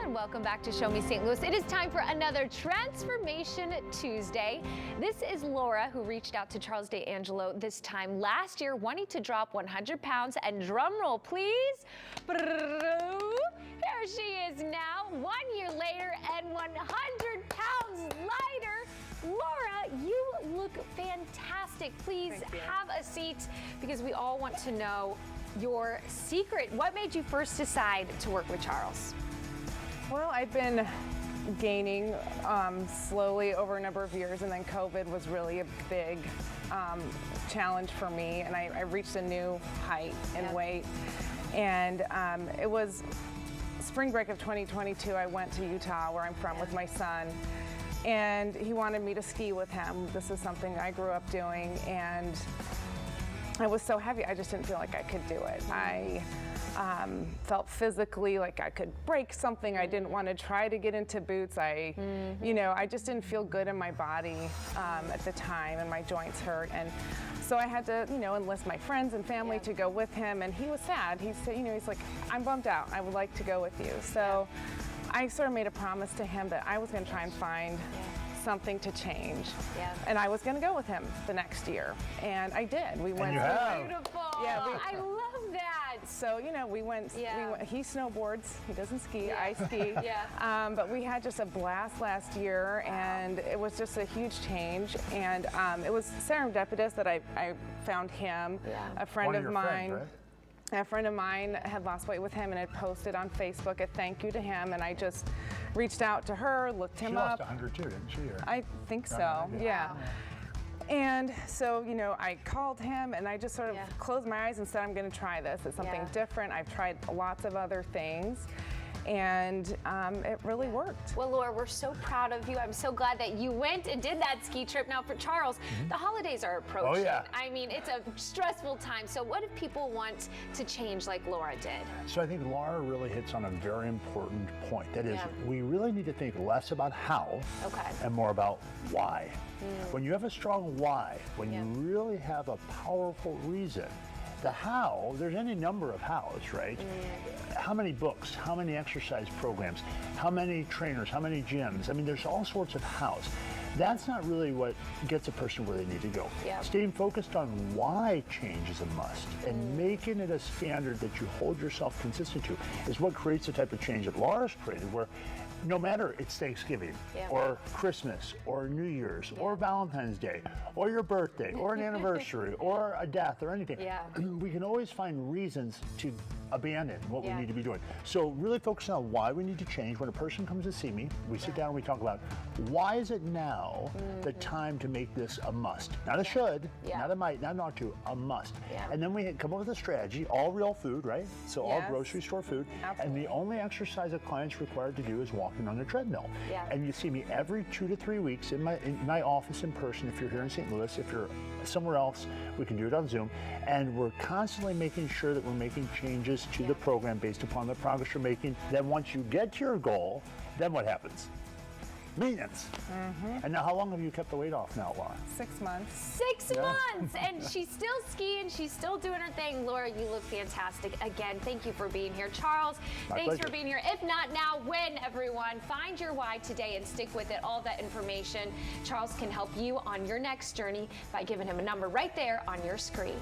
and welcome back to Show Me St. Louis. It is time for another Transformation Tuesday. This is Laura, who reached out to Charles D'Angelo this time last year, wanting to drop 100 pounds. And drum roll, please. Here she is now, 1 year later and 100 pounds lighter. Laura, you look fantastic. Please have a seat, because we all want to know your secret. What made you first decide to work with Charles? Well, I've been gaining slowly over a number of years, and then COVID was really a big challenge for me, and I reached a new height and weight. And it was spring break of 2022. I went to Utah, where I'm from, with my son, and he wanted me to ski with him. This is something I grew up doing, and I was so heavy, I just didn't feel like I could do it. I felt physically like I could break something. I didn't want to try to get into boots. You know, I just didn't feel good in my body at the time, and my joints hurt. And so I had to, you know, enlist my friends and family to go with him. And he was sad. He said, you know, he's like, I'm bummed out. I would like to go with you. So I sort of made a promise to him that I was going to try and find something to change. And I was going to go with him the next year. And I did. We went. Beautiful. Yeah, I love that. So, you know, we went, he snowboards, he doesn't ski, I ski. But we had just a blast last year, and it was just a huge change. And it was serendipitous that I found him. A friend of mine. A friend of mine had lost weight with him and had posted on Facebook a thank you to him, and I just reached out to her, looked him up. She lost 100 too, didn't she? I think so, yeah. And so, you know, I called him, and I just sort of closed my eyes and said, I'm going to try this. It's something different. I've tried lots of other things, and it really worked. Well, Laura, we're so proud of you. I'm so glad that you went and did that ski trip. Now, for Charles, the holidays are approaching. I mean, it's a stressful time. So what if people want to change like Laura did? So I think Laura really hits on a very important point. That is, we really need to think less about how and more about why. When you have a strong why, when you really have a powerful reason, the how, there's any number of hows, right? How many books, how many exercise programs, how many trainers, how many gyms? I mean, there's all sorts of hows. That's not really what gets a person where they need to go. Staying focused on why change is a must and making it a standard that you hold yourself consistent to is what creates the type of change that Laura's created, where no matter it's Thanksgiving or Christmas or New Year's or Valentine's Day or your birthday or an anniversary or a death or anything, we can always find reasons to abandon what we need to be doing. So really focusing on why we need to change. When a person comes to see me, we sit down and we talk about why is it now the time to make this a must? Not a should, not a might, not an ought to, a must. And then we come up with a strategy, all real food, right? So all grocery store food. And the only exercise a client's required to do is walking on a treadmill. And you see me every 2 to 3 weeks in my office in person. If you're here in St. Louis, if you're somewhere else, we can do it on Zoom. And we're constantly making sure that we're making changes to the program based upon the progress you're making. Then once you get to your goal, then what happens? Maintenance. And now, how long have you kept the weight off now, Laura? 6 months. 6 months, and she's still skiing, she's still doing her thing. Laura, you look fantastic. Again, thank you for being here. Charles, thanks for being here. If not now, when, everyone? Find your why today and stick with it. All that information, Charles can help you on your next journey by giving him a number right there on your screen.